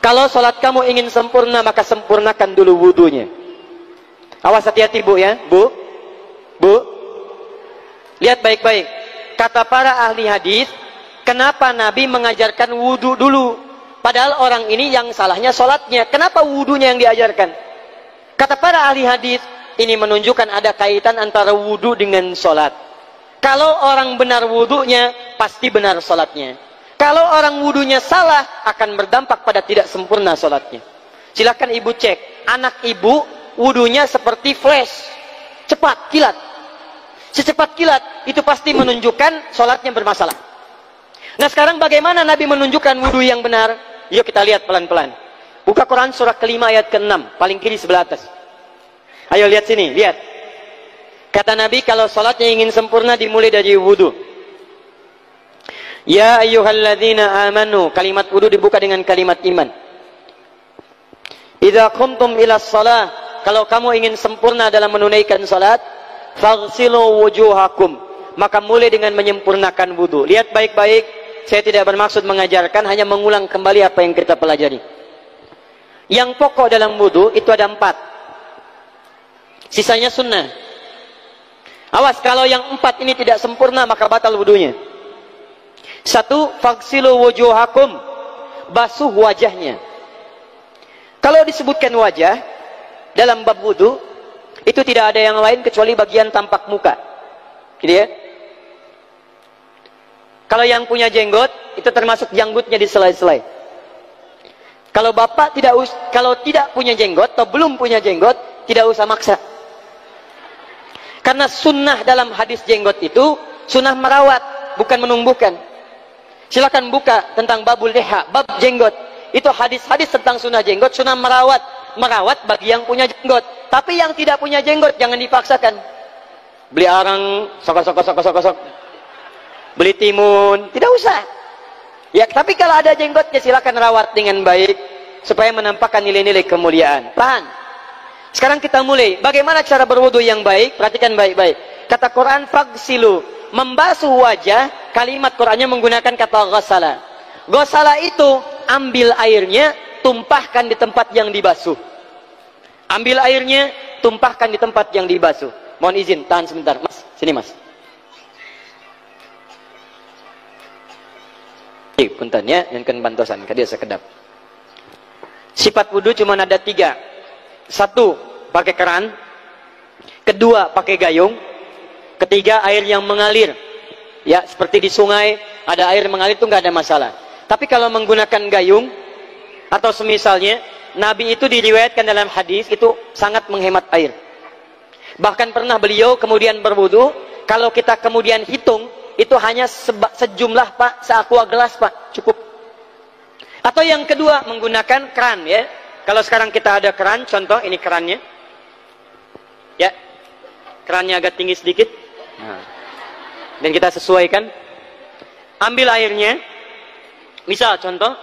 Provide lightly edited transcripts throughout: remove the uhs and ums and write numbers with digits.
Kalau sholat kamu ingin sempurna, maka sempurnakan dulu wudunya. Awas, hati-hati bu ya, bu. Lihat baik-baik. Kata para ahli hadis, kenapa Nabi mengajarkan wudu dulu? Padahal orang ini yang salahnya sholatnya. Kenapa wudunya yang diajarkan? Kata para ahli hadis, ini menunjukkan ada kaitan antara wudu dengan sholat. Kalau orang benar wudunya, pasti benar sholatnya. Kalau orang wudunya salah, akan berdampak pada tidak sempurna sholatnya. Silahkan ibu cek. Anak ibu, wudunya seperti flash. Cepat, kilat. Secepat kilat, itu pasti menunjukkan sholatnya bermasalah. Nah sekarang bagaimana Nabi menunjukkan wudu yang benar? Yuk kita lihat pelan-pelan. Buka Quran surah ke-5 ayat ke-6. Paling kiri sebelah atas. Ayo lihat sini, lihat. Kata Nabi, kalau sholatnya ingin sempurna, dimulai dari wudu. Ya ayyuhalladzina amanu. Kalimat wudu dibuka dengan kalimat iman. Idza qumtum ila shalah. Kalau kamu ingin sempurna dalam menunaikan salat, faghsilu wujuhakum. Maka mulai dengan menyempurnakan wudu. Lihat baik-baik, saya tidak bermaksud mengajarkan, hanya mengulang kembali apa yang kita pelajari. Yang pokok dalam wudu itu ada 4. Sisanya sunnah. Awas, kalau yang 4 ini tidak sempurna, maka batal wudunya. 1, faghsilu wujuhakum, basuh wajahnya. Kalau disebutkan wajah dalam bab wudu, itu tidak ada yang lain kecuali bagian tampak muka. Gitu ya. Kalau yang punya jenggot, itu termasuk janggutnya di selai-selai. Kalau bapak kalau tidak punya jenggot atau belum punya jenggot, tidak usah maksa. Karena sunnah dalam hadis jenggot itu sunnah merawat, bukan menumbuhkan. Silakan buka tentang babul liha, bab jenggot. Itu hadis-hadis tentang sunnah jenggot, sunnah merawat bagi yang punya jenggot. Tapi yang tidak punya jenggot jangan dipaksakan. Beli arang, sok. Beli timun, tidak usah. Ya, tapi kalau ada jenggotnya silakan rawat dengan baik supaya menampakkan nilai-nilai kemuliaan. Paham? Sekarang kita mulai. Bagaimana cara berwudu yang baik? Perhatikan baik-baik. Kata Quran, faghsilu, membasuh wajah. Kalimat Qurannya menggunakan kata ghassala. Ghassala itu ambil airnya, tumpahkan di tempat yang dibasuh. Ambil airnya, tumpahkan di tempat yang dibasuh. Mohon izin, tahan sebentar, Mas. Sini, Mas. Punten ya, yang kan bantosan, kadia sekedap. Sifat wudu cuma ada 3. 1, pakai keran. 2, pakai gayung. 3, air yang mengalir. Ya, seperti di sungai, ada air mengalir itu nggak ada masalah. Tapi kalau menggunakan gayung, atau semisalnya, Nabi itu diriwayatkan dalam hadis, itu sangat menghemat air. Bahkan pernah beliau kemudian berwudu, kalau kita kemudian hitung, itu hanya sejumlah Pak, seaqua gelas Pak, cukup. Atau yang kedua, menggunakan keran ya. Kalau sekarang kita ada keran, contoh ini kerannya. Ya, kerannya agak tinggi sedikit. Nah. Dan kita sesuaikan. Ambil airnya. Misal contoh,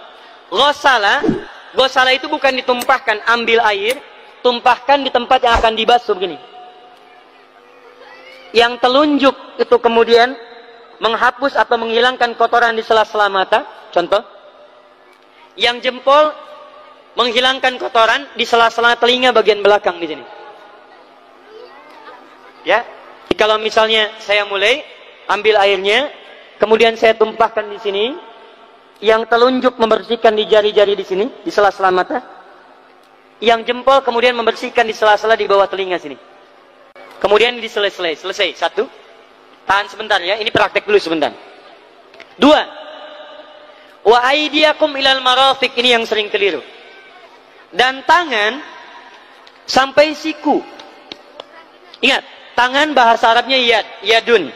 ghassala itu bukan ditumpahkan, ambil air, tumpahkan di tempat yang akan dibasuh begini. Yang telunjuk itu kemudian menghapus atau menghilangkan kotoran di sela-sela mata, contoh. Yang jempol menghilangkan kotoran di sela-sela telinga bagian belakang di sini. Ya, kalau misalnya saya mulai ambil airnya, kemudian saya tumpahkan di sini, yang telunjuk membersihkan di jari-jari di sini, di sela-sela mata. Yang jempol kemudian membersihkan di sela-sela di bawah telinga sini. Kemudian di selesai. 1. Tahan sebentar ya, ini praktek dulu sebentar. 2. Wa aydiyakum ilal marafiq, ini yang sering keliru. Dan tangan sampai siku. Ingat, tangan bahasa Arabnya yadun.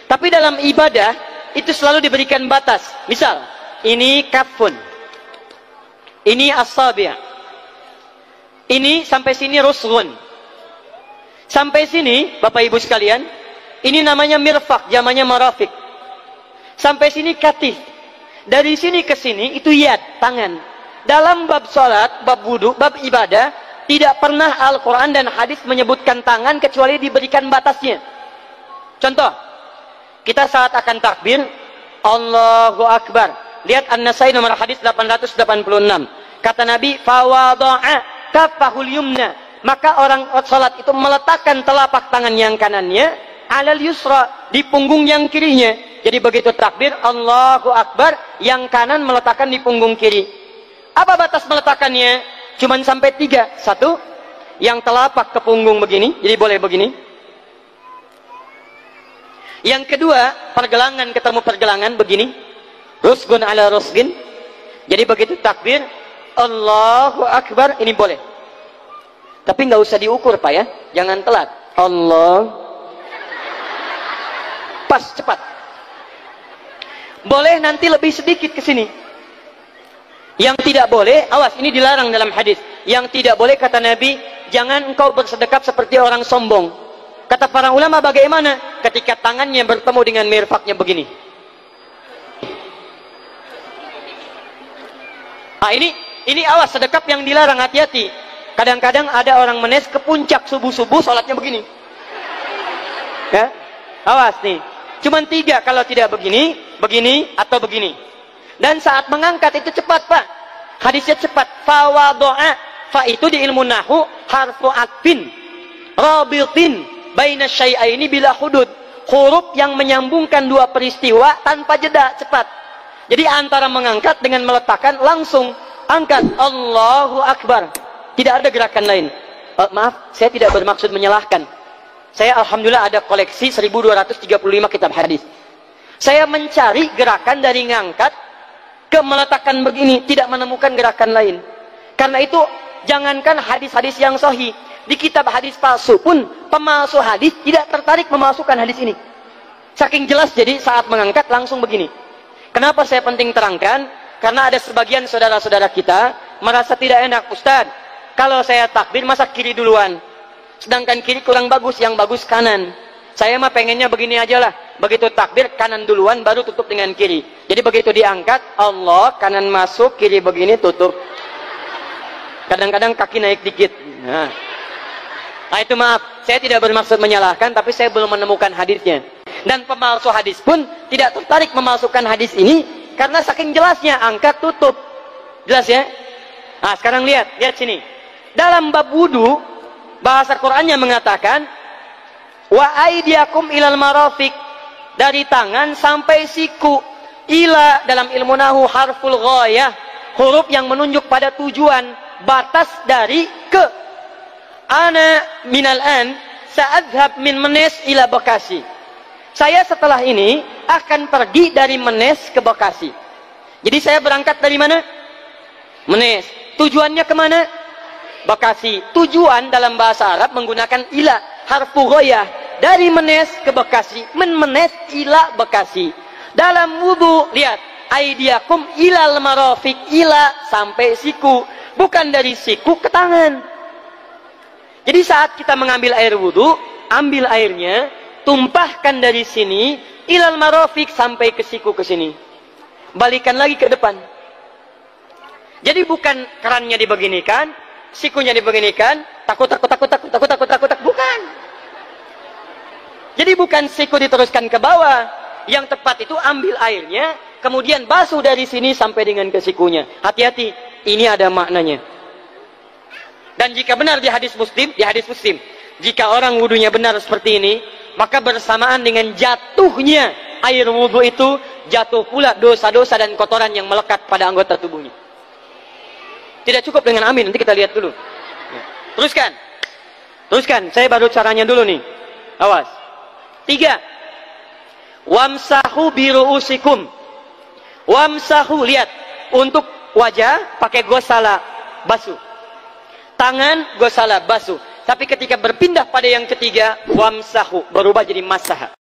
Tapi dalam ibadah itu selalu diberikan batas. Misal, ini kafun. Ini asabi'. Ini sampai sini rusghun. Sampai sini, Bapak Ibu sekalian, ini namanya mirfaq, jamannya marafiq. Sampai sini katif. Dari sini ke sini itu yad, tangan. Dalam bab salat, bab wudu, bab ibadah, tidak pernah Al-Quran dan hadis menyebutkan tangan kecuali diberikan batasnya. Contoh, kita saat akan takbir, Allahu Akbar. Lihat An-Nasai nomor hadis 886. Kata Nabi, fawada'a kaffahul yumna. Maka orang salat itu meletakkan telapak tangan yang kanannya alal yusra, di punggung yang kirinya. Jadi begitu takbir Allahu Akbar, yang kanan meletakkan di punggung kiri. Apa batas meletakkannya? Cuman sampai 3. 1, yang telapak ke punggung begini, jadi boleh begini. Yang kedua, pergelangan ketemu pergelangan begini. Rusgun ala rusgin. Jadi begitu takbir Allahu Akbar, ini boleh. Tapi nggak usah diukur Pak ya, jangan telat. Allah, pas, cepat. Boleh nanti lebih sedikit ke sini. Yang tidak boleh, awas, ini dilarang dalam hadis. Yang tidak boleh kata Nabi, jangan engkau bersedekap seperti orang sombong. Kata para ulama bagaimana? Ketika tangannya bertemu dengan mirfaknya begini. Nah, ini awas, sedekap yang dilarang, hati-hati. Kadang-kadang ada orang menes ke puncak subuh-subuh, sholatnya begini. Ya, awas nih. Cuman 3, kalau tidak begini, begini, atau begini. Dan saat mengangkat itu cepat Pak. Hadisnya cepat. Fawado'a. Fa itu di ilmu nahu harfu atfin rabitin baina syai'aini bila hudud. Huruf yang menyambungkan dua peristiwa tanpa jeda, cepat. Jadi antara mengangkat dengan meletakkan, langsung angkat Allahu Akbar. Tidak ada gerakan lain. Maaf, saya tidak bermaksud menyalahkan. Saya alhamdulillah ada koleksi 1235 kitab hadis. Saya mencari gerakan dari ngangkat ke meletakkan begini, tidak menemukan gerakan lain. Karena itu jangankan hadis-hadis yang sahih, di kitab hadis palsu pun pemalsu hadis tidak tertarik memasukkan hadis ini. Saking jelas, jadi saat mengangkat langsung begini. Kenapa saya penting terangkan? Karena ada sebagian saudara-saudara kita merasa tidak enak, Ustaz, kalau saya takbir masa kiri duluan, sedangkan kiri kurang bagus, yang bagus kanan. Saya mah pengennya begini aja lah. Begitu takbir kanan duluan, baru tutup dengan kiri. Jadi begitu diangkat Allah, kanan masuk, kiri begini tutup. Kadang-kadang kaki naik dikit. Nah itu maaf, saya tidak bermaksud menyalahkan, tapi saya belum menemukan hadisnya. Dan pemalsu hadis pun tidak tertarik memasukkan hadis ini karena saking jelasnya, angkat tutup. Jelas ya? Nah sekarang lihat sini. Dalam bab wudu, bahasa Qur'annya mengatakan wa aidiakum ilal marafiq, dari tangan sampai siku. Ila dalam ilmu nahu harful ghayah, huruf yang menunjuk pada tujuan, batas dari ke. Ana minal an sa'adhab min Menes ila Bekasi. Saya setelah ini akan pergi dari Menes ke Bekasi. Jadi saya berangkat dari mana? Menes. Tujuannya kemana? Bekasi. Tujuan dalam bahasa Arab menggunakan ila, harfu ghayah. Dari Menes ke Bekasi. Men Menes ila Bekasi. Dalam wudu, lihat. Aidiakum ilal marafiq, ila sampai siku. Bukan dari siku ke tangan. Jadi saat kita mengambil air wudu, ambil airnya, tumpahkan dari sini, ilal marafiq sampai ke siku ke sini. Balikan lagi ke depan. Jadi bukan kerannya dibeginikan, sikunya dibeginikan, takut, bukan. Jadi bukan siku diteruskan ke bawah. Yang tepat itu ambil airnya, kemudian basuh dari sini sampai dengan ke sikunya. Hati-hati, ini ada maknanya. Dan jika benar di hadis Muslim, jika orang wudunya benar seperti ini, maka bersamaan dengan jatuhnya air wudu itu, jatuh pula dosa-dosa dan kotoran yang melekat pada anggota tubuhnya. Tidak cukup dengan amin, nanti kita lihat dulu. Teruskan, saya baru caranya dulu nih. Awas. 3. Wamsahu biru'usikum. Wamsahu, lihat. Untuk wajah, pakai gosala, basuh. Tangan, gosala, basuh. Tapi ketika berpindah pada yang ketiga, wamsahu, berubah jadi masaha.